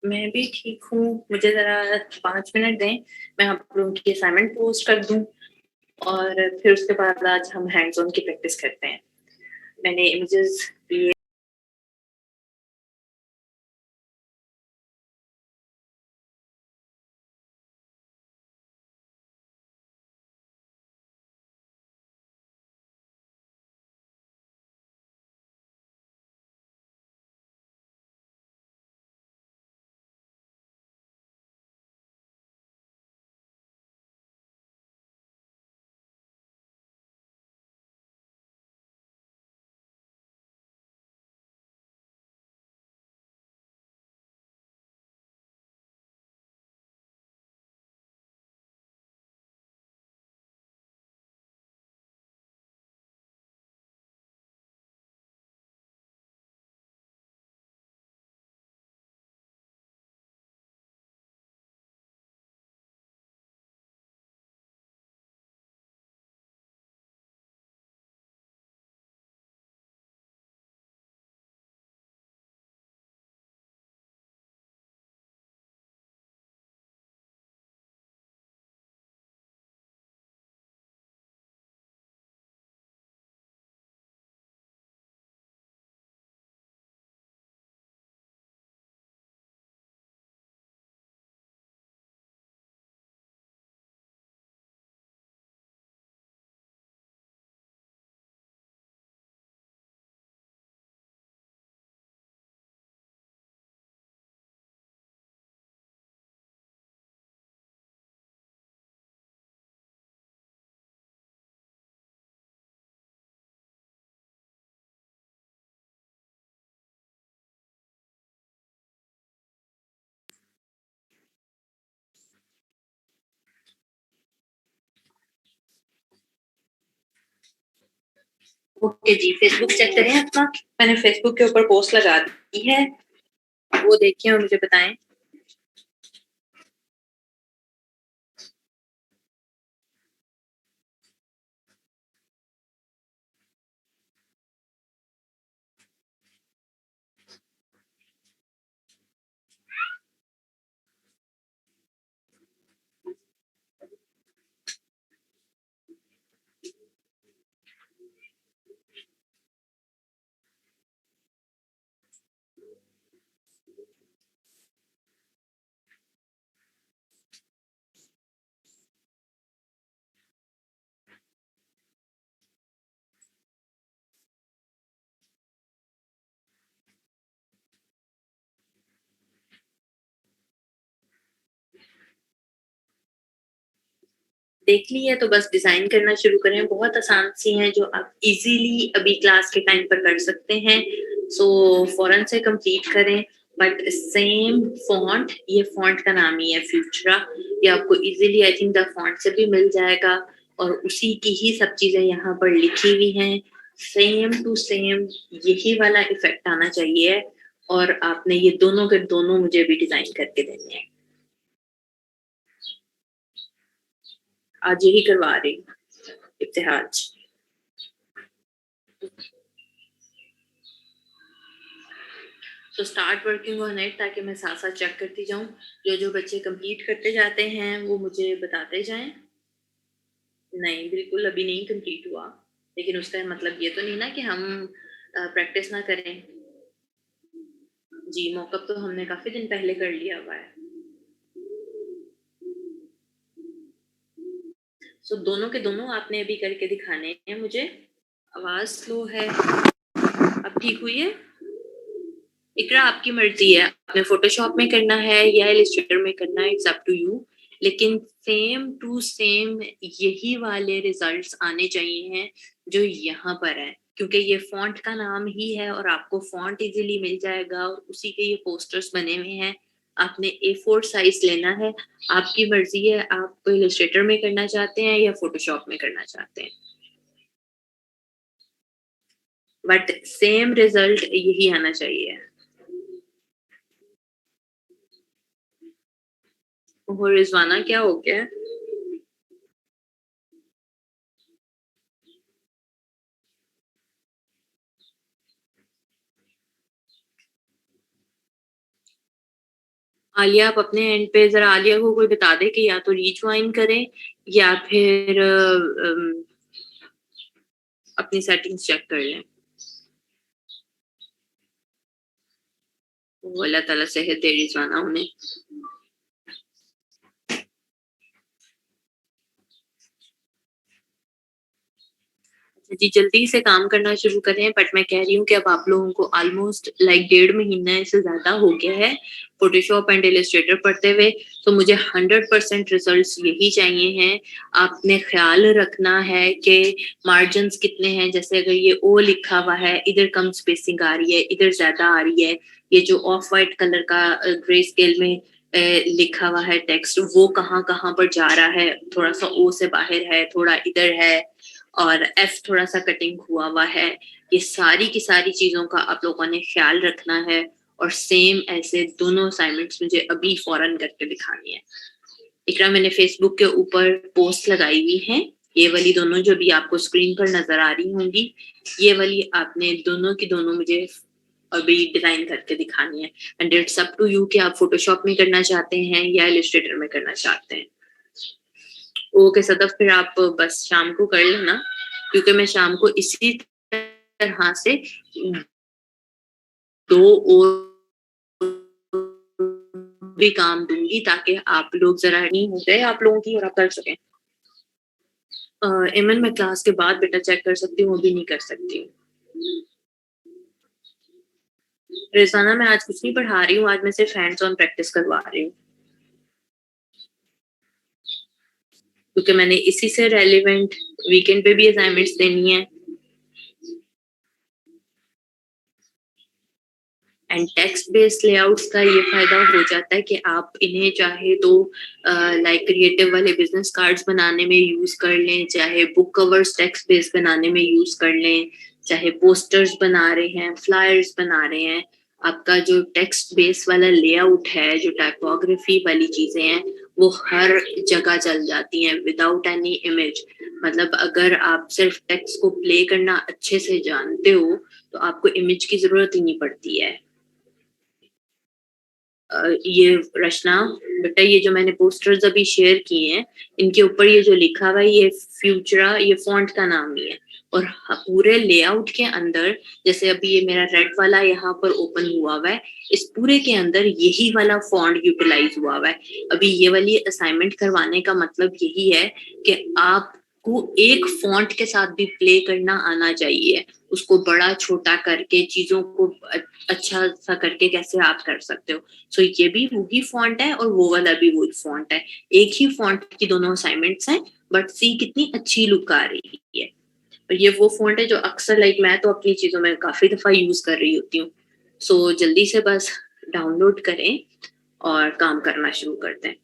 मैं भी ठीक हूँ। मुझे ज़रा 5 मिनट दें, मैं आप लोगों की असाइनमेंट पोस्ट कर दूँ और फिर उसके बाद आज हम हैंड्स ऑन की प्रैक्टिस करते हैं। मैंने इमेजेस लिए। ओके जी, फेसबुक चेक करें अपना। मैंने फेसबुक के ऊपर पोस्ट लगा दी है, वो देखें और मुझे बताएँ। देख ली है तो बस डिज़ाइन करना शुरू करें। बहुत आसान सी हैं जो आप इज़िली अभी क्लास के टाइम पर कर सकते हैं। सो फ़ौरन से कंप्लीट करें। बट सेम फ़ॉन्ट, ये फ़ॉन्ट का नाम ही है फ्यूचरा। ये आपको easily I think the font से भी मिल जाएगा और उसी की ही सब चीज़ें यहाँ पर लिखी हुई हैं। सेम टू सेम यही वाला इफ़ेक्ट आना चाहिए और आपने ये दोनों के दोनों मुझे अभी डिज़ाइन करके देने हैं। आज यही करवा रही हूँ, इब्तिहाज। तो स्टार्ट वर्किंग ऑन इट ताकि मैं साथ-साथ चेक करती जाऊँ। जो-जो बच्चे कंप्लीट करते जाते हैं, वो मुझे बताते जाएँ। नहीं, बिल्कुल अभी नहीं कंप्लीट हुआ। लेकिन उसका मतलब ये तो नहीं ना कि हम प्रैक्टिस ना करें। जी, मॉकअप तो हमने काफ़ी दिन पहले कर लिया हुआ है। सो दोनों के दोनों आपने अभी करके दिखाने हैं मुझे। आवाज़ स्लो है। अब ठीक हुई है? इकरा आपकी मर्ज़ी है, आपने फ़ोटोशॉप में करना है या इलस्ट्रेटर में करना है, इट्स अप टू यू। लेकिन सेम टू सेम यही वाले रिज़ल्ट्स आने चाहिए हैं जो यहाँ पर हैं, क्योंकि ये फ़ॉन्ट का नाम ही है और आपको फ़ॉन्ट इज़िली मिल जाएगा और उसी के ये पोस्टर्स बने हुए हैं। आपने A4 साइज़ लेना है, आपकी मर्ज़ी है आप इलस्ट्रेटर में करना चाहते हैं या फ़ोटोशॉप में करना चाहते हैं। बट सेम रिज़ल्ट यही आना चाहिए। ओह! रिज़वाना क्या हो गया है? आलिया, आप अपने एंड पे ज़रा आलिया को कोई बता दे कि या तो रीजॉइन करें या फिर अपनी सेटिंग्स चेक कर लें। वो अल्लाह ताला सेहत दे रिज़वाना उन्हें। जी, जल्दी से काम करना शुरू करें, बट मैं कह रही हूँ कि अब आप लोगों को ऑलमोस्ट लाइक 1.5 महीना से ज़्यादा हो गया है फ़ोटोशॉप एंड इलस्ट्रेटर पढ़ते हुए, तो मुझे 100% रिज़ल्ट्स यही चाहिए हैं। आपने ख़्याल रखना है कि मार्जिन्स कितने हैं, जैसे अगर ये ओ लिखा हुआ है, इधर कम स्पेसिंग आ रही है, इधर ज़्यादा आ रही है। ये जो ऑफ व्हाइट कलर का ग्रे स्केल में लिखा हुआ है टेक्स्ट, वो कहाँ-कहाँ पर जा रहा है, थोड़ा-सा ओ से बाहर है, थोड़ा इधर है और एफ थोड़ा सा कटिंग हुआ हुआ है। ये सारी की सारी चीज़ों का आप लोगों ने ख्याल रखना है और सेम ऐसे दोनों असाइनमेंट्स मुझे अभी फौरन करके दिखानी है। इकरा, मैंने फेसबुक के ऊपर पोस्ट लगाई हुई है, ये वाली दोनों जो भी आपको स्क्रीन पर नजर आ रही होंगी, ये वाली आपने दोनों की दोनों मुझे अभी डिजाइन करके दिखानी है। And it's up to you कि आप फोटोशॉप में करना चाहते हैं या इलस्ट्रेटर में करना चाहते हैं। ओके सदफ, फिर आप बस शाम को कर लेना, क्योंकि मैं शाम को इसी तरह से 2 और भी काम दूँगी ताकि आप लोग ज़रा नहीं हो जाए आप लोगों की और आप कर सकें। एमएन मैं क्लास के बाद बेटा चेक कर सकती हूँ, अभी नहीं कर सकती हूँ। रिज़वाना, मैं आज कुछ नहीं पढ़ा रही हूँ, आज मैं सिर्फ हैंड्स ऑन प्रैक्टिस करवा रही हूँ। क्योंकि मैंने इसी से रेलेवेंट वीकेंड पे भी असाइनमेंट्स देनी है। एंड टेक्स्ट बेस्ड लेआउट्स का ये फायदा हो जाता है कि आप इन्हें चाहे तो लाइक क्रिएटिव वाले बिजनेस कार्ड्स बनाने में यूज कर लें, चाहे बुक कवर्स टेक्स्ट बेस्ड बनाने में यूज कर लें, चाहे पोस्टर्स बना रहे हैं, फ्लायर्स बना रहे हैं। आपका जो टेक्स्ट बेस वाला लेआउट है, जो टाइपोग्राफी वाली चीजें हैं, वो हर जगह चल जाती हैं विदाउट एनी इमेज। मतलब अगर आप सिर्फ टेक्स्ट को प्ले करना अच्छे से जानते हो तो आपको इमेज की जरूरत ही नहीं पड़ती है। ये रचना बेटा, ये जो मैंने पोस्टर्स अभी शेयर किए हैं, इनके ऊपर ये जो लिखा हुआ है, ये फ्यूचरा, ये फॉन्ट का नाम ही है। और पूरे लेआउट के अंदर, जैसे अभी ये मेरा रेड वाला यहाँ पर ओपन हुआ हुआ है, इस पूरे के अंदर यही वाला फॉन्ट यूटिलाइज हुआ हुआ है। अभी ये वाली असाइनमेंट करवाने का मतलब यही है कि आपको एक फॉन्ट के साथ भी प्ले करना आना चाहिए, उसको बड़ा छोटा करके चीजों को अच्छा सा करके कैसे आप कर सकते हो। सो ये भी वही फॉन्ट है और वो वाला भी वही फॉन्ट है, एक ही फॉन्ट की दोनों असाइनमेंट्स हैं, बट सी कितनी अच्छी लुक आ रही है। और ये वो फॉन्ट है जो अक्सर लाइक मैं तो अपनी चीजों में काफी दफा यूज कर रही होती हूँ। सो जल्दी से बस डाउनलोड करें और काम करना शुरू करते हैं।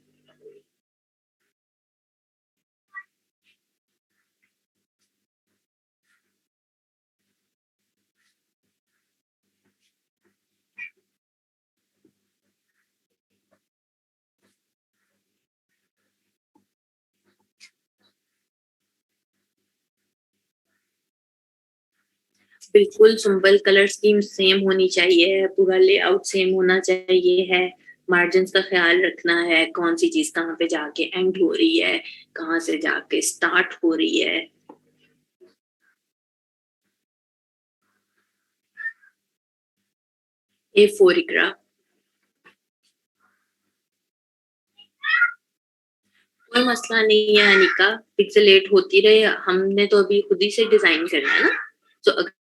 बिल्कुल सिंपल, कलर स्कीम सेम होनी चाहिए, पूरा लेआउट सेम होना चाहिए है। मार्जिन का ख्याल रखना है, कौन सी चीज कहाँ पे जाके एंड हो रही है, कहाँ से जाके स्टार्ट हो रही है। A4 इकरा। कोई मसला नहीं है अनिका, पिक्सेलेट होती रहे, हमने तो अभी खुद ही से डिजाइन करना है ना। तो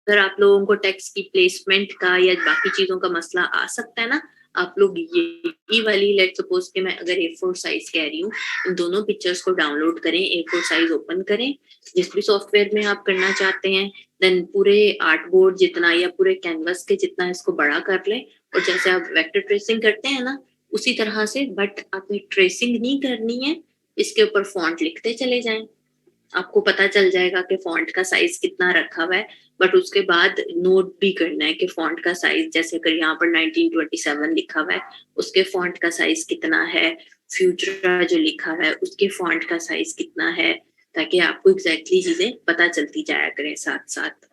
अगर आप लोगों को टेक्स्ट की प्लेसमेंट का या बाकी चीजों का मसला आ सकता है ना, आप लोग ये वाली, लेट सपोज कि मैं अगर A4 साइज कह रही हूँ, इन दोनों पिक्चर्स को डाउनलोड करें, A4 साइज ओपन करें, जिस भी सॉफ्टवेयर में आप करना चाहते हैं, देन पूरे आर्ट बोर्ड जितना या पूरे कैनवस के जितना इसको बड़ा कर लें। और जैसे आप वेक्टर ट्रेसिंग करते हैं ना, उसी तरह से, बट आपने ट्रेसिंग नहीं करनी है, इसके ऊपर फॉन्ट लिखते चले जाएं। आपको पता चल जाएगा कि फॉन्ट का साइज कितना रखा हुआ है, बट उसके बाद नोट भी करना है कि फॉन्ट का साइज, जैसे अगर यहाँ पर 1927 लिखा हुआ है, उसके फॉन्ट का साइज कितना है, फ्यूचर जो लिखा हुआ है उसके फॉन्ट का साइज कितना है, ताकि आपको एग्जैक्टली चीजें पता चलती जाया करें साथ साथ।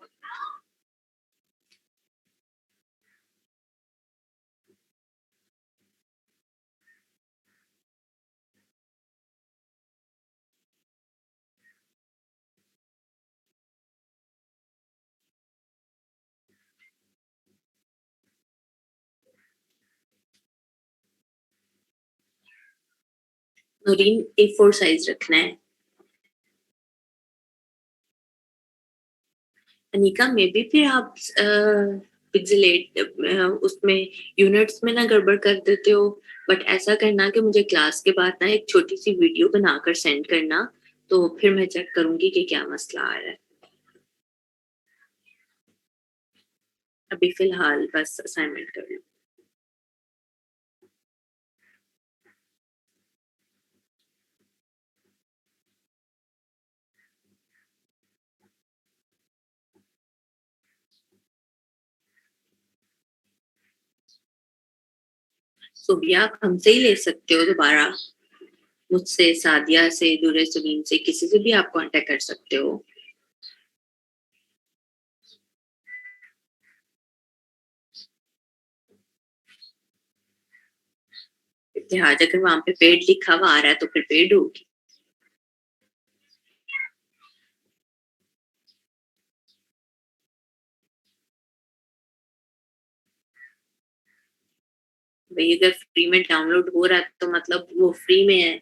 नौरीन A4 साइज रखना है। अनिका में भी फिर आप पिक्सेलेट उसमें यूनिट्स में ना गड़बड़ कर देते हो, बट ऐसा करना कि मुझे क्लास के बाद ना एक छोटी सी वीडियो बनाकर सेंड करना, तो फिर मैं चेक करूंगी कि क्या मसला आ रहा है। अभी फिलहाल बस असाइनमेंट कर लो। सुबिया आप हमसे ही ले सकते हो दोबारा, मुझसे, सादिया से, दुरे सुनीन से, किसी से भी आप कांटेक्ट कर सकते हो। इतिहाज अगर वहां पे पेड लिखा हुआ आ रहा है तो फिर पेड होगी। भाई अगर फ्री में डाउनलोड हो रहा है तो मतलब वो फ्री में है।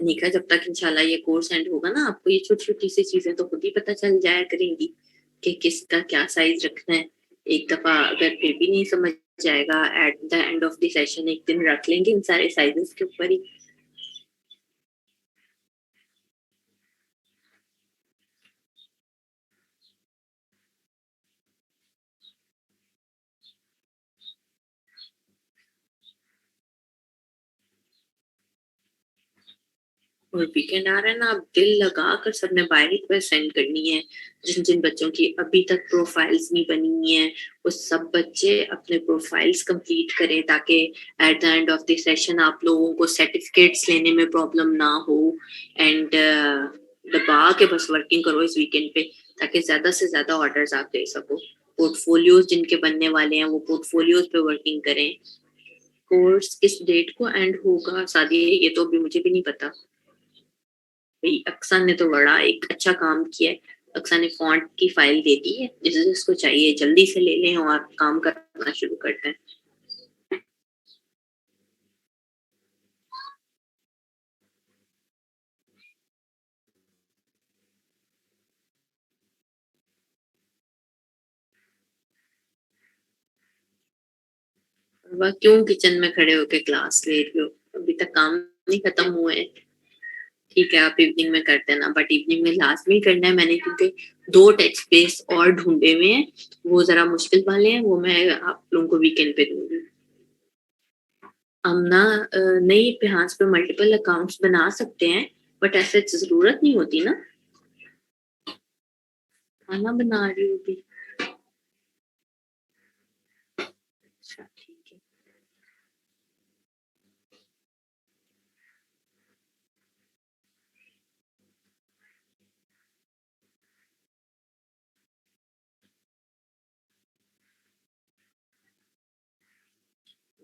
निका जब तक इंशाल्लाह ये कोर्स एंड होगा ना, आपको ये छोटी छोटी सी चीजें तो खुद ही पता चल जाया करेंगी कि किसका क्या साइज रखना है। एक दफा अगर फिर भी नहीं समझ जाएगा, at the end of the session एक दिन रख लेंगे इन सारे साइजेस के ऊपर ही। और वीकेंड आ रहा है ना, आप दिल लगा कर सबने बाय रिक्वेस्ट सेंड करनी है। जिन जिन बच्चों की अभी तक प्रोफाइल्स नहीं बनी है, वो सब बच्चे अपने प्रोफाइल्स कंप्लीट करें, ताकि at the end of the session आप लोगों को सर्टिफिकेट्स लेने में प्रॉब्लम ना हो। एंड दबा के बस वर्किंग करो इस वीकेंड पे, ताकि ज्यादा से ज्यादा ऑर्डर्स आप दे सको। पोर्टफोलियोज जिनके बनने वाले हैं वो पोर्टफोलियोज पे वर्किंग करें। कोर्स किस डेट को एंड होगा सादी, ये तो अभी मुझे भी नहीं पता। भाई अक्सा ने तो बड़ा एक अच्छा काम किया है। अक्सा ने फॉन्ट की फाइल दे दी है, जिसको चाहिए जल्दी से ले लें और काम करना शुरू करते हैं। वह क्यों किचन में खड़े होके क्लास ले रही हो, अभी तक काम नहीं खत्म हुए हैं। ठीक है आप इवनिंग में करते हैं ना, बट इवनिंग में लास्ट में ही करना है मैंने, क्योंकि दो टेक्स्ट बेस और ढूंढे हुए हैं, वो जरा मुश्किल वाले हैं, वो मैं आप लोगों को वीकेंड पे दूंगी। हम ना नई पेहांस पे मल्टीपल अकाउंट्स बना सकते हैं, बट ऐसे जरूरत नहीं होती ना। खाना बना रही हूँ अभी। अच्छा ठीक है।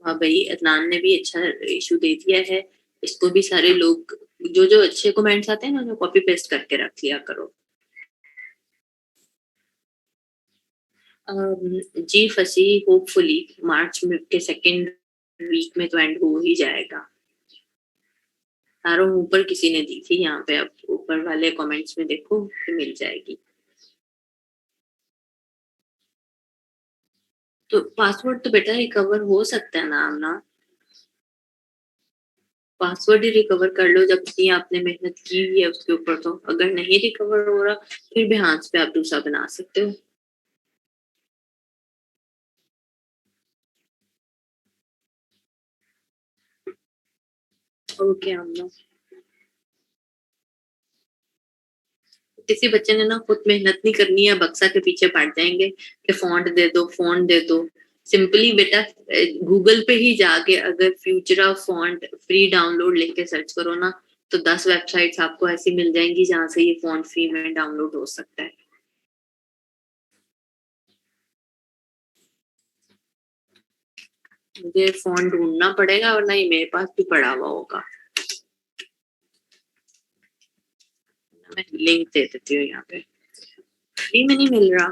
हाँ भाई अदनान ने भी अच्छा इशू दे दिया है। इसको भी सारे लोग जो जो अच्छे कमेंट्स आते हैं ना, उन्हें कॉपी पेस्ट करके रख लिया करो। जी फसी, होपफुली मार्च में के सेकेंड वीक में तो एंड हो ही जाएगा। तारों ऊपर किसी ने दी थी यहाँ पे, अब ऊपर वाले कमेंट्स में देखो कि मिल जाएगी। तो पासवर्ड तो बेटा रिकवर हो सकता है ना आमना, पासवर्ड ही रिकवर कर लो जब से आपने मेहनत की हुई है उसके ऊपर। तो अगर नहीं रिकवर हो रहा फिर भी हाथ पे आप दूसरा बना सकते हो। ओके आमना। किसी बच्चे ने ना खुद मेहनत नहीं करनी है, बक्सा के पीछे पड़ जाएंगे कि फॉन्ट दे दो फॉन्ट दे दो। सिंपली बेटा गूगल पे ही जाके अगर फ्यूचरा फॉन्ट फ्री डाउनलोड लिख के सर्च करो ना, तो 10 वेबसाइट्स आपको ऐसी मिल जाएंगी जहां से ये फॉन्ट फ्री में डाउनलोड हो सकता है। मुझे फॉन्ट ढूंढना पड़ेगा, और ना ये मेरे पास भी पड़ा हुआ होगा। मैं लिंक दे देती हूँ यहाँ पे। फ्री में नहीं मिल रहा।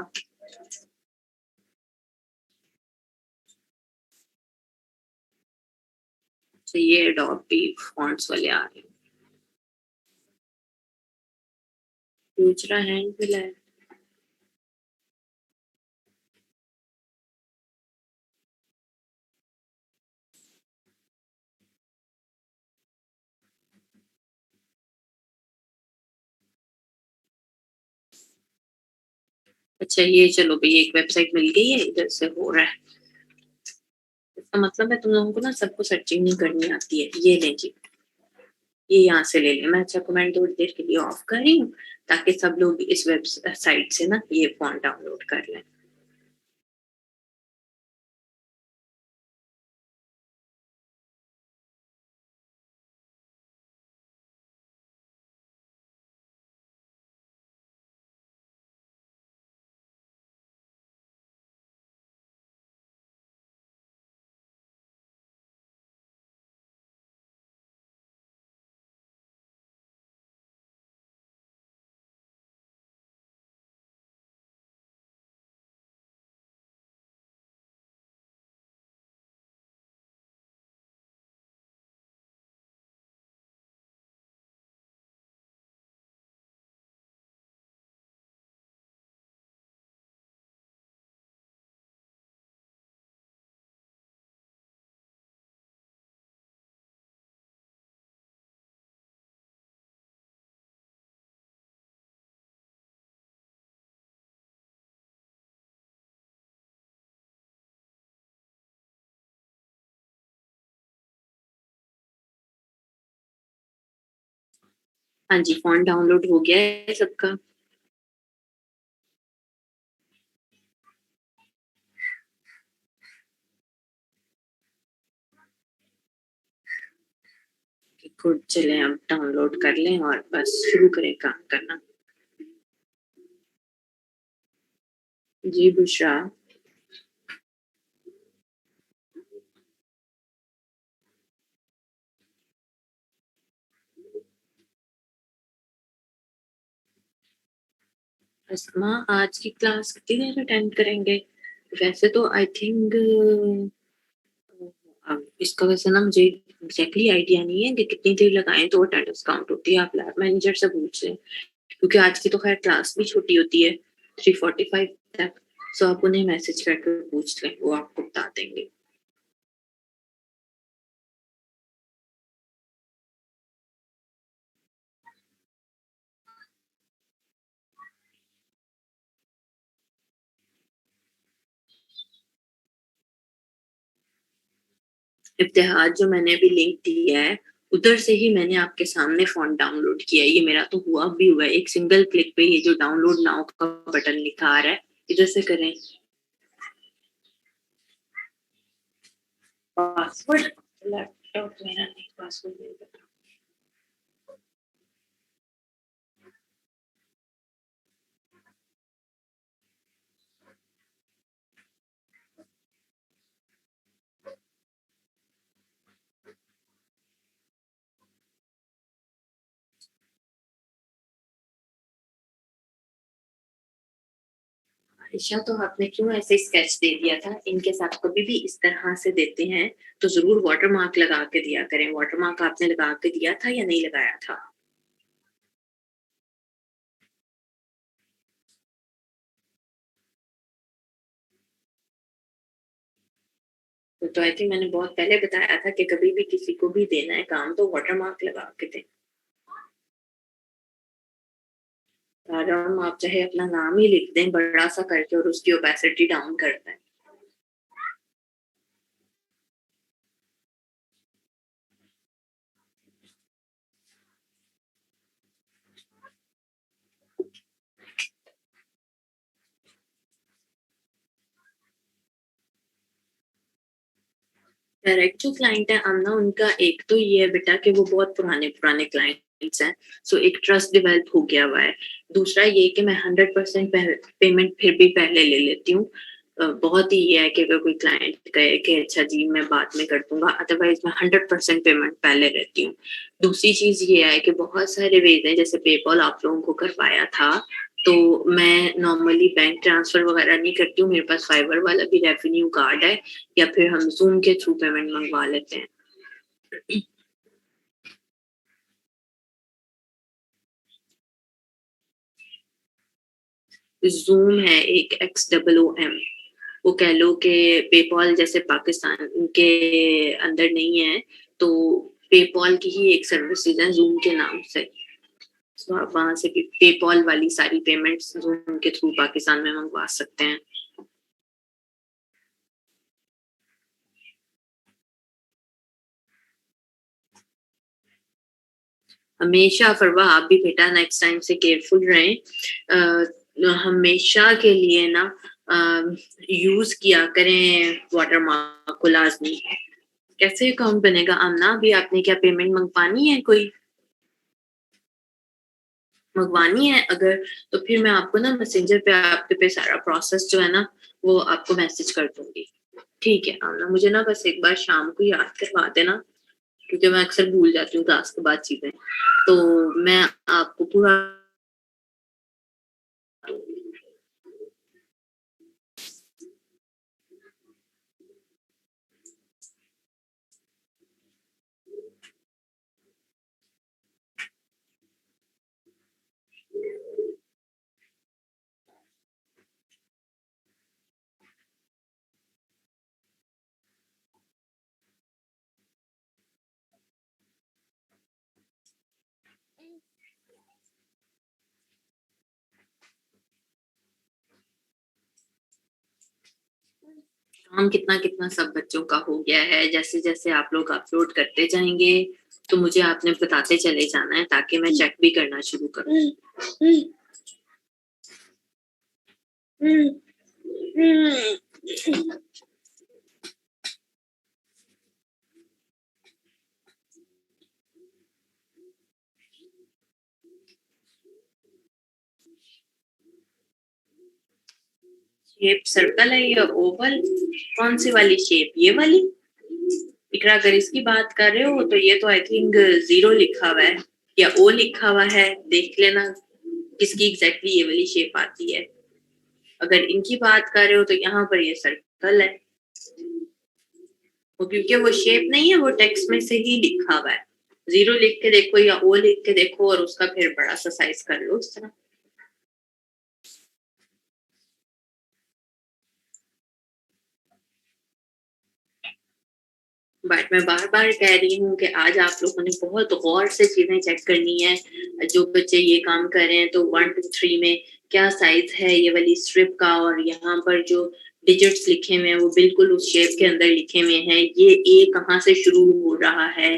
तो ये एडोबी फॉन्ट्स वाले आ रहे हैं। दूसरा हैंड मिला है। अच्छा ये चलो भई एक वेबसाइट मिल गई है, इधर से हो रहा है। इसका मतलब है तुम लोगों को ना सबको सर्चिंग नहीं करनी आती है। ये लें जी, ये यहाँ से ले लें। मैं अच्छा कमेंट थोड़ी देर के लिए ऑफ कर रही हूँ ताकि सब लोग इस साइट से ना ये फॉन्ट डाउनलोड कर लें। हाँ जी, फॉन्ट डाउनलोड हो गया है सबका। गुड, चलें अब डाउनलोड कर लें और बस शुरू करें काम करना। जी बुशरा। अस्मा आज की क्लास कितनी देर अटेंड करेंगे? वैसे तो आई थिंक अब इसका वैसे ना मुझे एग्जैक्टली आइडिया नहीं है कि कितनी देर लगाएं तो अटेंडेंस काउंट होती है। आप लैब मैनेजर से पूछ लें क्योंकि आज की तो खैर क्लास भी छोटी होती है 3:45 तक। सो आप उन्हें मैसेज करके पूछ लें, वो आपको बता देंगे। इत्तेहाद जो मैंने अभी लिंक दिया है उधर से ही मैंने आपके सामने फॉन्ट डाउनलोड किया है। ये मेरा तो हुआ भी हुआ है। एक सिंगल क्लिक पे ये जो डाउनलोड नाउ का बटन लिखा आ रहा है इधर से करें। पासवर्ड लैपटॉप मेरा नहीं, पासवर्ड नहीं पता। आयशा तो आपने क्यों ऐसे स्केच दे दिया था? इनके साथ कभी भी इस तरह से देते हैं तो जरूर वाटर मार्क लगा के दिया करें। वाटर मार्क आपने लगा के दिया था या नहीं लगाया था? तो आई थिंक मैंने बहुत पहले बताया था कि कभी भी किसी को भी देना है काम तो वाटर मार्क लगा के दें। आराम आप चाहे अपना नाम ही लिख दें बड़ा सा करके और उसकी ओपेसिटी डाउन कर दें। डायरेक्ट जो क्लाइंट है आमना, उनका एक तो ये है बेटा कि वो बहुत पुराने पुराने क्लाइंट्स हैं। सो एक ट्रस्ट डेवलप हो गया हुआ है। दूसरा ये कि मैं 100% पेमेंट फिर भी पहले ले लेती हूँ। बहुत ही ये है कि अगर कोई क्लाइंट कहे कि अच्छा जी मैं बाद में कर दूंगा, अदरवाइज मैं 100% पेमेंट पहले रहती हूँ। दूसरी चीज ये है कि बहुत सारे वेज हैं, जैसे पेपॉल आप लोगों को करवाया था तो मैं नॉर्मली बैंक ट्रांसफर वगैरह नहीं करती हूँ। मेरे पास फाइबर वाला भी रेवेन्यू कार्ड है या फिर हम जूम के थ्रू पेमेंट मंगवा लेते हैं। ज़ूम है एक XOOM। वो कह लो कि पेपॉल जैसे पाकिस्तान के अंदर नहीं है, तो पेपॉल की ही एक सर्विसेज है ज़ूम के नाम से। तो आप वहाँ से भी पेपॉल वाली सारी पेमेंट्स ज़ूम के थ्रू पाकिस्तान में मंगवा सकते हैं। हमेशा फरवा आप भी बेटा नेक्स्ट टाइम से केयरफुल रहें। हमेशा के लिए ना यूज किया करें वाटरमार्क को लाजमी। कैसे अकाउंट बनेगा आमना? अभी आपने क्या पेमेंट मंगवानी है कोई? मंगवानी है अगर, तो फिर मैं आपको ना मैसेंजर पे आपके पे सारा प्रोसेस जो है ना वो आपको मैसेज कर दूंगी। ठीक है आमना, मुझे ना बस एक बार शाम को याद करवा देना, क्योंकि मैं अक्सर भूल जाती हूँ क्लास के बाद चीजें। तो मैं आपको पूरा काम कितना कितना सब बच्चों का हो गया है। जैसे जैसे आप लोग अपलोड करते जाएंगे तो मुझे आपने बताते चले जाना है, ताकि मैं चेक भी करना शुरू करूँ। शेप सर्कल है या ओवल? कौन सी वाली शेप? ये वाली? इकरा अगर इसकी बात कर रहे हो तो ये तो आई थिंक 0 लिखा हुआ है या O लिखा हुआ है, देख लेना किसकी एग्जैक्टली ये वाली शेप आती है। अगर इनकी बात कर रहे हो तो यहाँ पर ये सर्कल है, वो क्योंकि वो शेप नहीं है, वो टेक्स्ट में से ही लिखा हुआ है। 0 लिख के देखो या O लिख के देखो और उसका फिर बड़ा सा साइज कर लो इस तरह। बट मैं बार बार कह रही हूँ कि आज आप लोगों ने बहुत गौर से चीजें चेक करनी है। जो बच्चे ये काम कर रहे हैं तो 1 2 3 में क्या साइज है ये वाली स्ट्रिप का, और यहाँ पर जो डिजिट्स लिखे हुए हैं वो बिल्कुल उस शेप के अंदर लिखे हुए हैं। ये ए कहाँ से शुरू हो रहा है,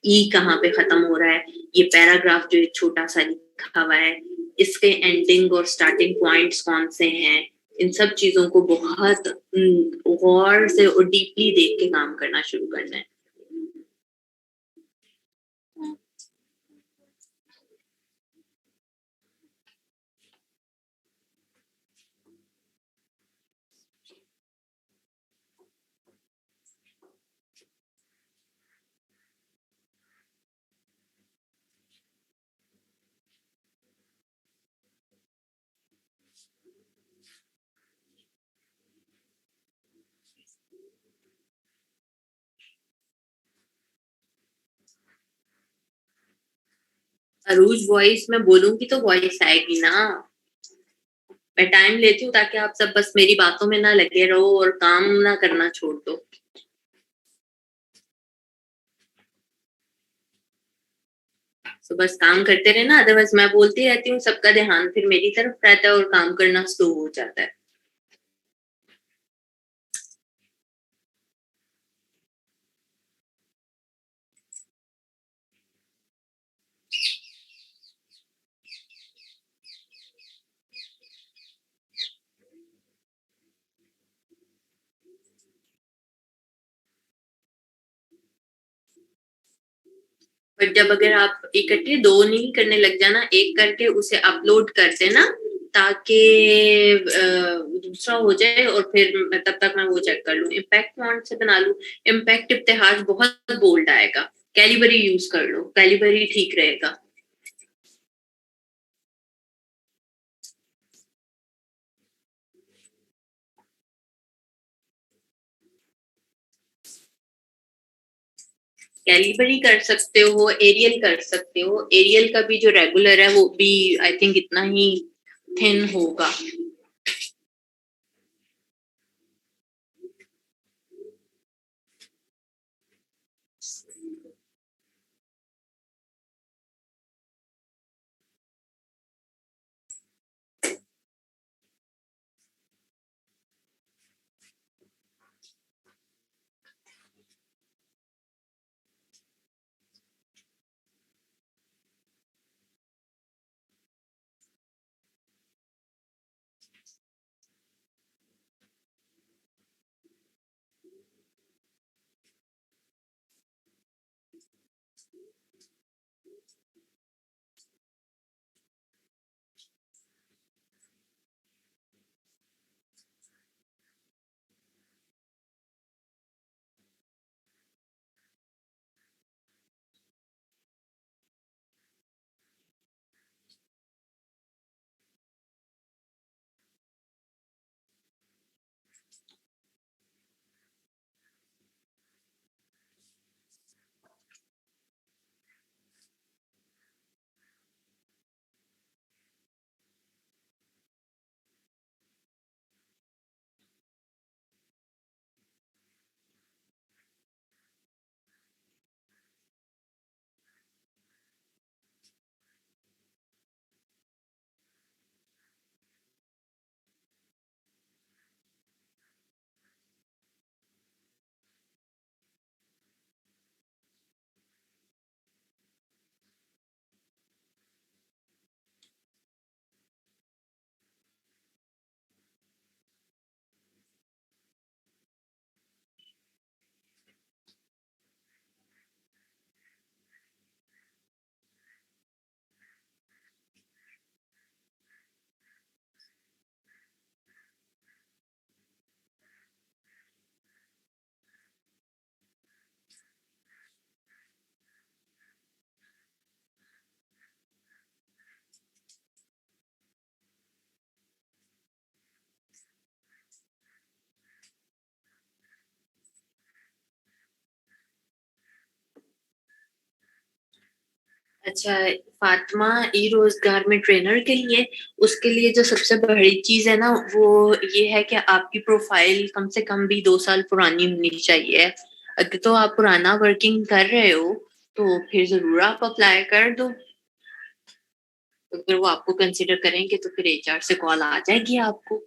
ई कहाँ पे खत्म हो रहा है, ये पैराग्राफ जो एक छोटा सा लिखा हुआ है इसके एंडिंग और स्टार्टिंग पॉइंट्स कौन से हैं, इन सब चीजों को बहुत गौर से और डीपली देख के काम करना शुरू करना है। अरूज वॉइस में बोलूंगी तो वॉइस आएगी ना। मैं टाइम लेती हूँ ताकि आप सब बस मेरी बातों में ना लगे रहो और काम ना करना छोड़ दो। तो बस काम करते रहे ना, अदरवाइज मैं बोलती रहती हूँ, सबका ध्यान फिर मेरी तरफ रहता है और काम करना स्लो हो जाता है। बट जब अगर आप इकट्ठे दो नहीं करने लग जाना, एक करके उसे अपलोड कर देना ताकि दूसरा हो जाए और फिर तब तक मैं वो चेक कर लूँ, इम्पैक्ट फॉन्ट से बना लूँ। इम्पैक्ट इब्तिहाज बहुत बोल्ड आएगा, कैलिबरी यूज कर लो, कैलिबरी ठीक रहेगा। कैलिबरी कर सकते हो, एरियल कर सकते हो। एरियल का भी जो रेगुलर है वो भी आई थिंक इतना ही थिन होगा। अच्छा, फातिमा ई रोजगार में ट्रेनर के लिए, उसके लिए जो सबसे बड़ी चीज है ना वो ये है कि आपकी प्रोफाइल कम से कम भी 2 साल पुरानी होनी चाहिए। अगर तो आप पुराना वर्किंग कर रहे हो तो फिर जरूर आप अप्लाई कर दो। अगर वो आपको कंसिडर करेंगे तो फिर एचआर से कॉल आ जाएगी आपको।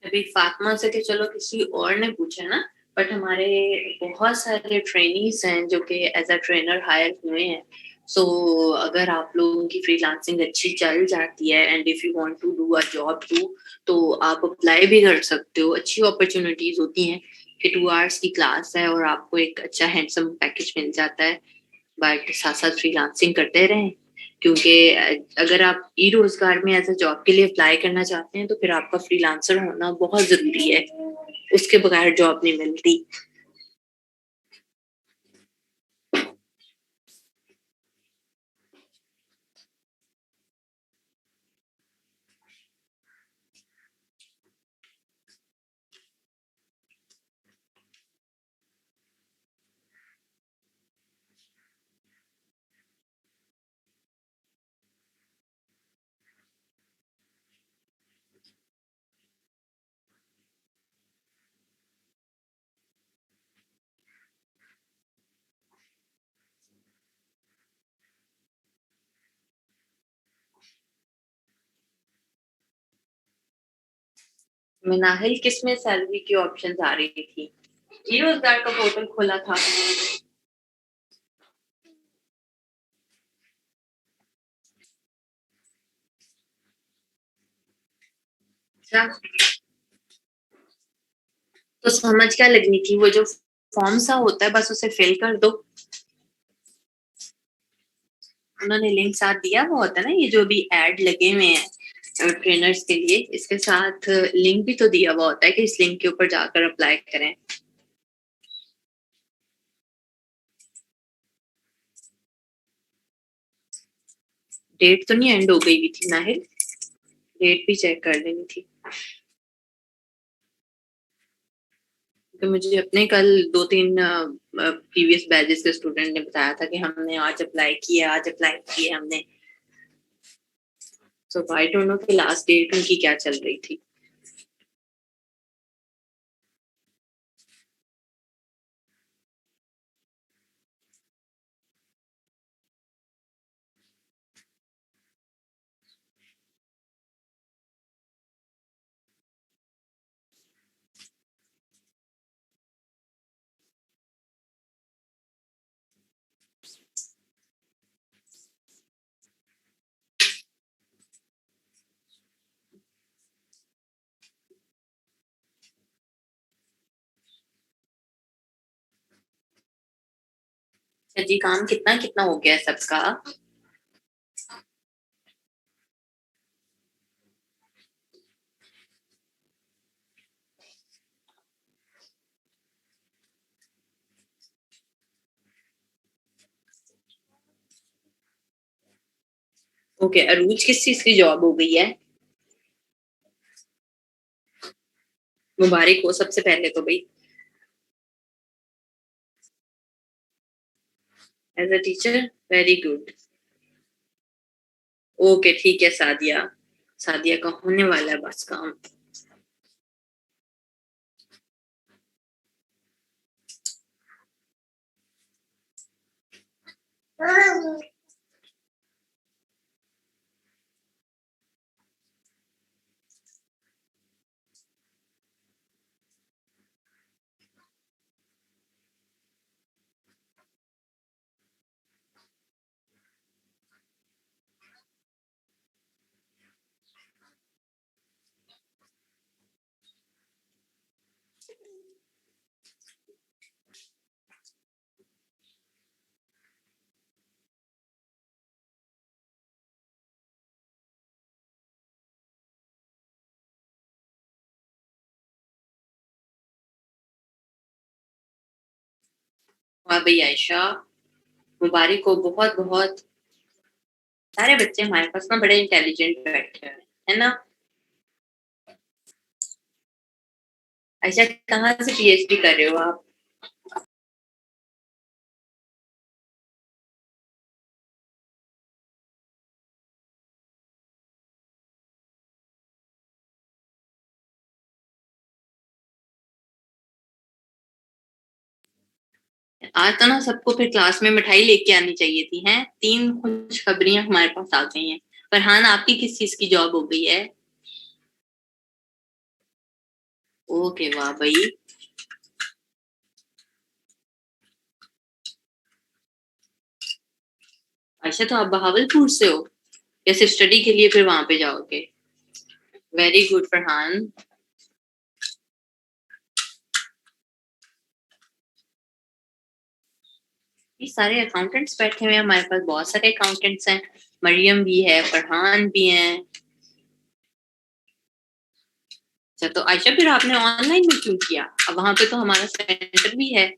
अभी फातिमा से तो चलो किसी और ने पूछा ना, बट हमारे बहुत सारे ट्रेनीज हैं जो कि एज अ ट्रेनर हायर हुए हैं। सो अगर आप लोगों की फ्रीलांसिंग अच्छी चल जाती है and if you want to do a job too, तो आप अप्लाई भी कर सकते हो। अच्छी अपॉर्चुनिटीज होती हैं कि 2 आवर्स की क्लास है और आपको एक अच्छा हैंडसम पैकेज मिल जाता है। बट साथ साथ फ्रीलांसिंग करते रहें, क्योंकि अगर आप ई रोजगार में एज अ जॉब के लिए अप्लाई करना चाहते हैं तो फिर आपका फ्रीलांसर होना बहुत जरूरी है। उसके बगैर जॉब नहीं मिलती। मिनाहिल किसमें सैलरी की ऑप्शन आ रही थी? जी रोजगार का पोर्टल खोला था। अच्छा, तो समझ क्या लगनी थी, वो जो फॉर्म सा होता है बस उसे फिल कर दो। उन्होंने लिंक साथ दिया हुआ होता है ना, ये जो भी ऐड लगे हुए हैं ट्रेनर्स के लिए, इसके साथ लिंक भी तो दिया हुआ होता है कि इस लिंक के ऊपर जाकर अप्लाई करें। डेट तो नहीं एंड हो गई हुई थी नाहिल? डेट भी चेक कर लेनी थी। तो मुझे अपने कल 2-3 प्रीवियस बैचेस के स्टूडेंट ने बताया था कि हमने आज अप्लाई किया, आज अप्लाई किया हमने। सो आई डोंट नो कि लास्ट डेट उनकी क्या चल रही थी। अच्छा जी, काम कितना कितना हो गया है सबका? ओके, अरूज किस चीज की जॉब हो गई है? मुबारक हो सबसे पहले तो भाई। As a teacher, very good. Okay ठीक है सादिया, सादिया का होने वाला है बस काम। वाह भाई आयशा, मुबारक हो बहुत बहुत। सारे बच्चे हमारे पास ना बड़े इंटेलिजेंट बैठे हैं, है ना? आयशा, कहाँ से पीएचडी कर रहे हो आप? आज तो ना सबको फिर क्लास में मिठाई लेके आनी चाहिए थी, हैं? 3 खुशखबरियां हमारे पास आ गई हैं। फरहान, आपकी किस चीज की जॉब हो गई है? ओके वाह भाई। अच्छा, तो आप बहावलपुर से हो? या सिर्फ स्टडी के लिए फिर वहां पे जाओगे? Very good Farhan. ये सारे अकाउंटेंट्स बैठे हुए हैं हमारे पास, बहुत सारे अकाउंटेंट्स हैं। मरियम भी है, फरहान भी हैं। अच्छा, तो आयशा फिर आपने ऑनलाइन में क्यों किया? अब वहां पे तो हमारा सेंटर भी है।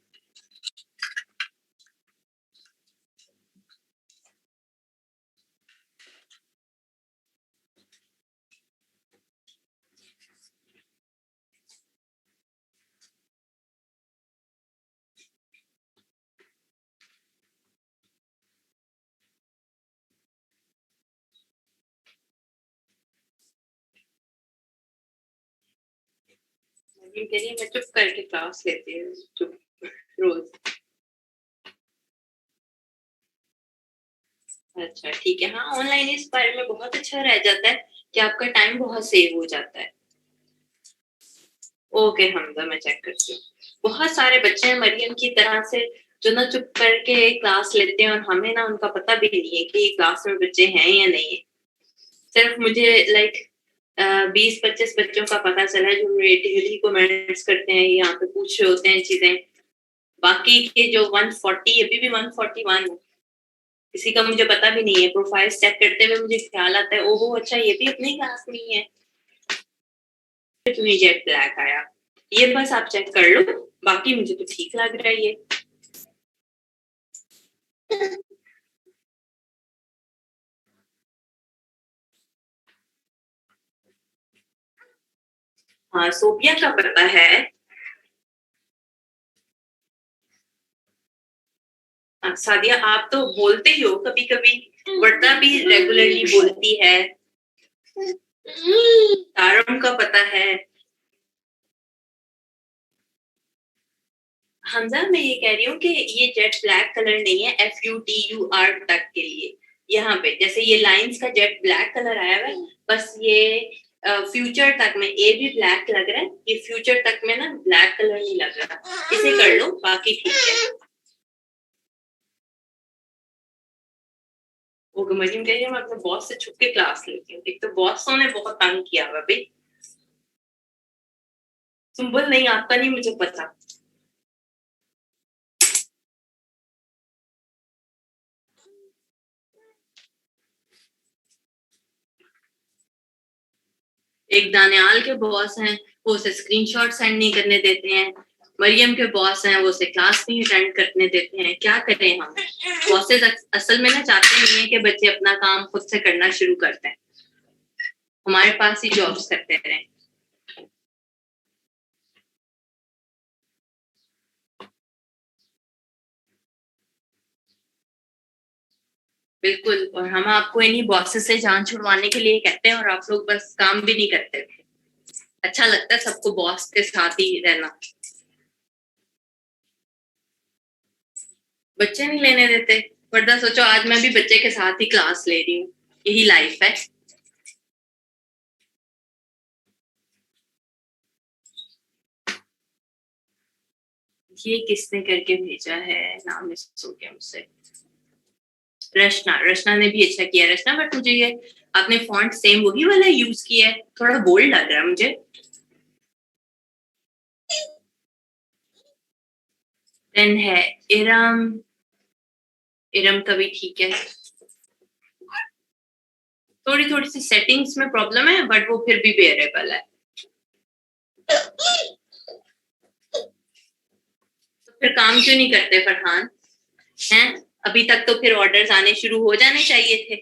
मरियम कह रही है मैं चुप करके क्लास लेती हूँ, चुप रोज। अच्छा ठीक है, हाँ ऑनलाइन इस बारे में बहुत अच्छा रह जाता है कि आपका टाइम बहुत सेव हो जाता है। ओके हमजा, मैं चेक करती हूँ। बहुत सारे बच्चे हैं मरियम की तरह से जो ना चुप करके क्लास लेते हैं और हमें ना उनका पता भी नहीं है कि क्लास में बच्चे हैं या नहीं है। सिर्फ मुझे लाइक 20-25 बच्चों का पता चला है जो डेली कमेंट्स करते हैं, यहाँ पे पूछ रहे होते हैं चीजें। बाकी के जो 140 अभी भी 141 है, किसी का मुझे पता भी नहीं है। प्रोफाइल चेक करते हुए मुझे ख्याल आता है ओहो अच्छा ये भी अपनी क्लास में ही है। तुम्हें जेट ब्लैक आया, ये बस आप चेक कर लो, बाकी मुझे तो ठीक लग रहा है ये। हाँ सोफिया का पता है। सादिया आप तो बोलते ही हो कभी कभी, वर्दा भी रेगुलरली बोलती है। तारम का पता है। हमजा मैं ये कह रही हूँ कि ये जेट ब्लैक कलर नहीं है, FUTUR तक के लिए। यहाँ पे जैसे ये लाइंस का जेट ब्लैक कलर आया हुआ है, बस ये फ्यूचर तक में ए भी ब्लैक लग रहा है, ये फ्यूचर तक में ना ब्लैक कलर नहीं लग रहा। इसे कर लो बाकी ठीक है। वो मरीम कह रही है मैं अपने बॉस से छुप के क्लास लेती हूँ। एक तो बॉसों ने बहुत तंग किया हुआ भाई। सुम्बुल नहीं, आपका नहीं मुझे पता। एक दानियाल के बॉस हैं, वो उसे स्क्रीनशॉट सेंड नहीं करने देते हैं। मरियम के बॉस हैं, वो उसे क्लास नहीं अटेंड करने देते हैं। क्या करें हम? बॉसेस असल में ना चाहते नहीं है कि बच्चे अपना काम खुद से करना शुरू करते हैं, हमारे पास ही जॉब्स करते रहें। बिल्कुल, और हम आपको इन्हीं बॉसेस से जान छुड़वाने के लिए कहते हैं और आप लोग बस काम भी नहीं करते। अच्छा लगता है सबको बॉस के साथ ही रहना। बच्चे नहीं लेने देते, वरना सोचो आज मैं भी बच्चे के साथ ही क्लास ले रही हूँ। यही लाइफ है। ये किसने करके भेजा है? नाम मिस हो गया मुझसे। रचना, रचना ने भी अच्छा किया रचना, बट मुझे ये आपने फॉन्ट सेम वही वाला यूज किया है, थोड़ा बोल्ड लग रहा है मुझे। देन है इरम, इरम का भी ठीक है। थोड़ी थोड़ी सी सेटिंग्स में प्रॉब्लम है, बट वो फिर भी बेरेबल है। तो फिर काम क्यों नहीं करते फरहान? हैं, अभी तक तो फिर ऑर्डर्स आने शुरू हो जाने चाहिए थे।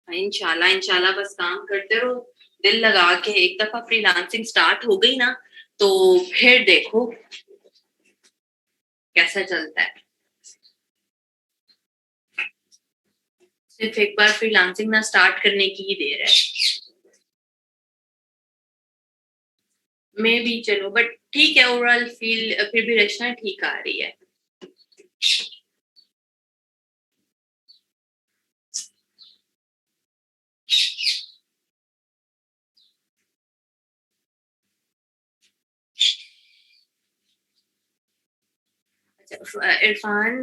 इंशाल्लाह इंशाल्लाह बस काम करते रहो दिल लगा के। एक दफा फ्रीलांसिंग स्टार्ट हो गई ना तो फिर देखो कैसा चलता है। सिर्फ एक बार फ्रीलांसिंग ना स्टार्ट करने की ही देर है। मैं भी चलो, बट ठीक है, ओवरऑल फील फिर भी रचना ठीक आ रही है। अच्छा इरफान,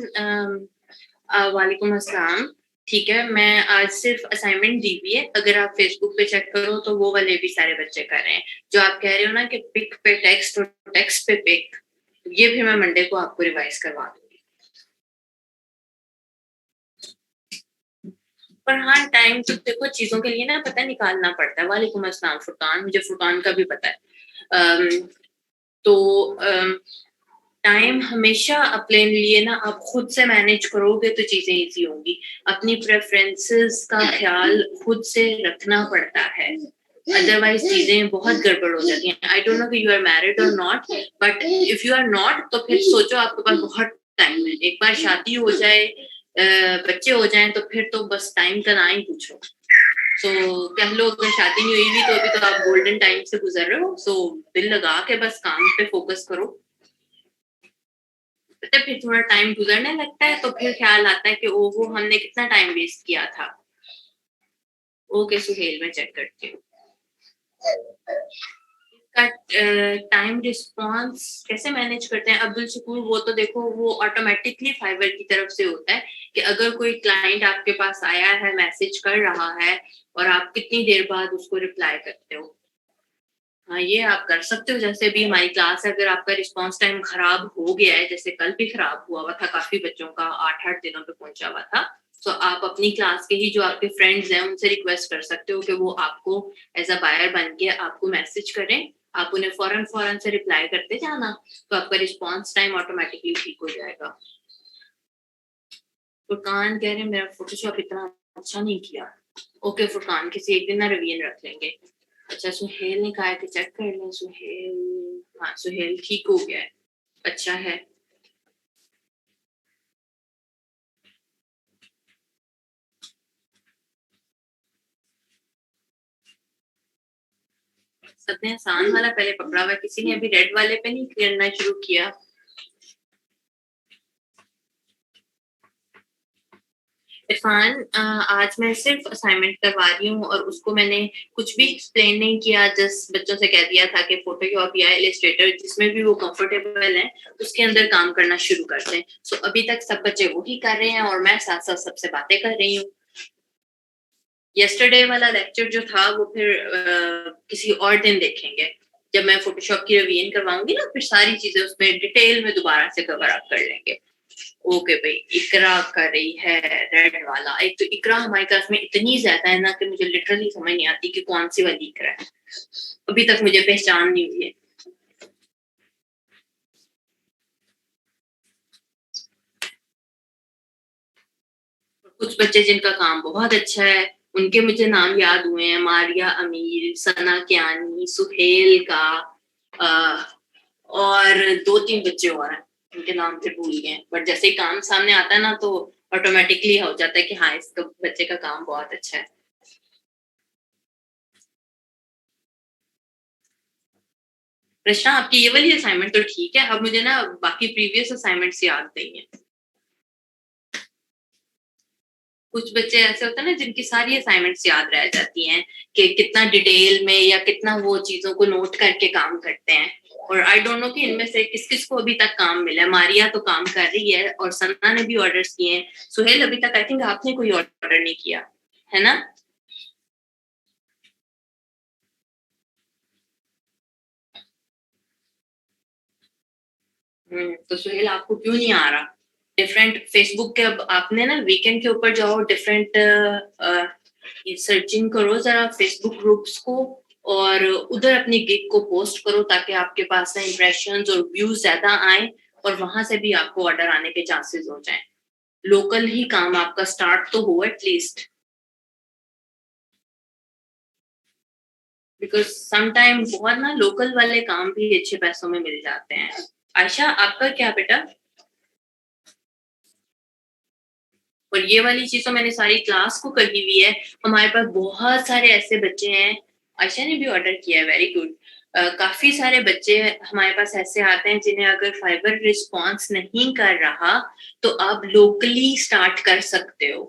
वालेकुम अस्सलाम। ठीक है, मैं आज सिर्फ असाइनमेंट दी हुई है, अगर आप फेसबुक पे चेक करो तो वो वाले भी सारे बच्चे कर रहे हैं। जो आप कह रहे हो ना कि पिक पे टेक्स्ट और टेक्स्ट पे पिक, ये भी मैं मंडे को आपको रिवाइज करवा दूंगी। पर हाँ, टाइम तो देखो चीजों के लिए ना पता निकालना पड़ता है। वालेकुम अस्सलाम फुरकान, मुझे फुरकान का भी पता है। अम, तो टाइम हमेशा अपने लिए ना आप खुद से मैनेज करोगे तो चीजें इजी होंगी। अपनी प्रेफरेंसेस का ख्याल खुद से रखना पड़ता है, अदरवाइज चीजें बहुत गड़बड़ हो जाती हैं। आई डोंट नो कि यू आर मैरिड और not, but if you are not तो फिर सोचो आपके पास बहुत टाइम है। एक बार शादी हो जाए, बच्चे हो जाएं तो फिर तो बस टाइम का ना ही पूछो। सो कह लो अगर शादी नहीं हुई भी तो अभी तो आप गोल्डन टाइम से गुजर रहे हो। सो दिल लगा के बस काम पे फोकस करो। पता है फिर थोड़ा टाइम गुजरने लगता है तो फिर ख्याल आता है कि ओहो हमने कितना टाइम वेस्ट किया था। ओके सुहेल, मैं चेक करती हूँ। का टाइम रिस्पॉन्स कैसे मैनेज करते हैं अब्दुल शकूर? वो तो देखो वो ऑटोमेटिकली फाइवर की तरफ से होता है कि अगर कोई क्लाइंट आपके पास आया है, मैसेज कर रहा है और आप कितनी देर बाद उसको रिप्लाई करते हो। हाँ, ये आप कर सकते हो। जैसे अभी हमारी क्लास है, अगर आपका रिस्पॉन्स टाइम खराब हो गया है, जैसे कल भी खराब हुआ था, काफ़ी बच्चों का 8-8 दिनों पे पहुँचा हुआ था, तो आप अपनी क्लास के ही जो आपके फ्रेंड्स हैं, उनसे रिक्वेस्ट कर सकते हो कि वो आपको एज़ अ बायर बन के आपको मैसेज करें। आप उन्हें फ़ौरन-फ़ौरन से रिप्लाई करते जाना, तो आपका रिस्पॉन्स टाइम ऑटोमैटिकली ठीक हो जाएगा। फुरकान कह रहे हैं मेरा फ़ोटोशॉप इतना अच्छा नहीं किया। ओके फुरकान, किसी एक दिन ना रिवीजन रख लेंगे। अच्छा सुहेल ने कहा है कि चेक कर लें। सुहेल, हाँ सुहेल ठीक हो गया है, अच्छा है। सबने आसान वाला पहले पकड़ा हुआ है, किसी ने अभी रेड वाले पे नहीं करना शुरू किया। इरफान, आज मैं सिर्फ असाइनमेंट करवा रही हूँ और उसको मैंने कुछ भी एक्सप्लेन नहीं किया, जस्ट बच्चों से कह दिया था कि फोटोशॉप या इलस्ट्रेटर जिसमें भी वो कंफर्टेबल है उसके अंदर काम करना शुरू करते हैं। सो अभी तक सब बच्चे वही कर रहे हैं और मैं साथ साथ सबसे बातें कर रही हूँ। यस्टरडे वाला लेक्चर जो था वो फिर किसी और दिन देखेंगे, जब मैं फोटोशॉप की रिवीजन करवाऊंगी ना, फिर सारी चीजें उसमें डिटेल में दोबारा से कवर अप कर लेंगे। ओके भाई, इकरा कर रही है रेड वाला। एक तो इकरा हमारी क्लास में इतनी ज्यादा है ना कि मुझे लिटरली समझ नहीं आती कि कौन सी वाली इकरा है, अभी तक मुझे पहचान नहीं हुई है। कुछ बच्चे जिनका काम बहुत अच्छा है उनके मुझे नाम याद हुए हैं, मारिया अमीर, सना कियानी, सुहेल का, और 2-3 बच्चे और हैं, उनके नाम फिर भूल गए। बट जैसे ही काम सामने आता है ना तो ऑटोमेटिकली हो जाता है कि हाँ इस बच्चे का काम बहुत अच्छा है। प्रश्न, आपकी ये वाली असाइनमेंट तो ठीक है, अब मुझे ना बाकी प्रीवियस असाइनमेंट्स याद नहीं है। कुछ बच्चे ऐसे होते हैं ना जिनकी सारी असाइनमेंट्स याद रह जाती हैं कि कितना डिटेल में या कितना वो चीजों को नोट करके काम करते हैं। और आई डोंट नो कि इनमें से किस किस को अभी तक काम मिला है। मारिया तो काम कर रही है और सना ने भी ऑर्डर्स किए हैं। सुहेल अभी तक आई थिंक आपने कोई ऑर्डर नहीं किया है ना? तो सुहेल आपको क्यों नहीं आ रहा? डिफरेंट फेसबुक के अब आपने ना वीकेंड के ऊपर जाओ, डिफरेंट सर्चिंग करो जरा फेसबुक ग्रुप्स को और उधर अपनी गिग को पोस्ट करो ताकि आपके पास ना इंप्रेशंस और व्यूज ज्यादा आए और वहां से भी आपको ऑर्डर आने के चांसेस हो जाएं। लोकल ही काम आपका स्टार्ट तो हो एटलीस्ट, बिकॉज समटाइम बहुत ना लोकल वाले काम भी अच्छे पैसों में मिल जाते हैं। आयशा, आपका क्या बेटा? और ये वाली चीज तो मैंने सारी क्लास को कही हुई है। हमारे पास बहुत सारे ऐसे बच्चे हैं, आयशा ने भी ऑर्डर किया है, वेरी गुड। काफी सारे बच्चे हमारे पास ऐसे आते हैं जिन्हें अगर फाइबर रिस्पॉन्स नहीं कर रहा तो आप लोकली स्टार्ट कर सकते हो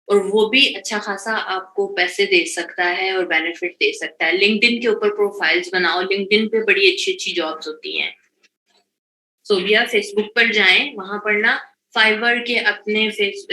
और वो भी अच्छा खासा आपको पैसे दे सकता है और बेनिफिट दे सकता है। लिंक्डइन के ऊपर प्रोफाइल्स बनाओ, लिंक्डइन पे बड़ी अच्छी अच्छी जॉब्स होती हैं। सो भैया फेसबुक पर जाएं, वहां पर ना फाइवर के अपने फेस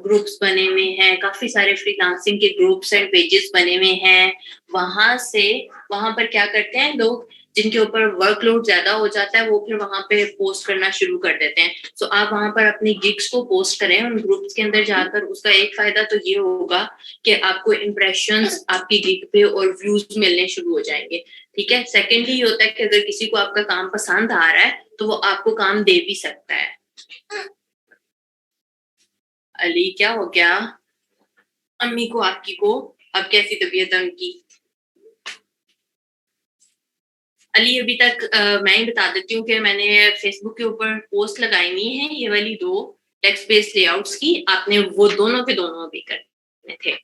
ग्रुप्स बने हुए हैं, काफी सारे फ्रीलांसिंग के ग्रुप्स एंड पेजेस बने हुए हैं। वहां से वहां पर क्या करते हैं लोग जिनके ऊपर वर्कलोड ज्यादा हो जाता है वो फिर वहां पे पोस्ट करना शुरू कर देते हैं। सो आप वहां पर अपनी गिग्स को पोस्ट करें उन ग्रुप्स के अंदर जाकर। उसका एक फायदा तो ये होगा कि आपको इम्प्रेशंस आपकी गिग पे और व्यूज मिलने शुरू हो जाएंगे। ठीक है, सेकेंडली ये होता है कि अगर किसी को आपका काम पसंद आ रहा है तो वो आपको काम दे भी सकता है। अली, क्या हो गया अम्मी को आपकी को? अब कैसी तबीयत है उनकी? अली, अभी तक मैं ही बता देती हूँ कि मैंने फेसबुक के ऊपर पोस्ट लगाई हुई है ये वाली 2 टेक्स्ट बेस्ड लेआउट्स की, आपने वो दोनों के दोनों भी करने थे।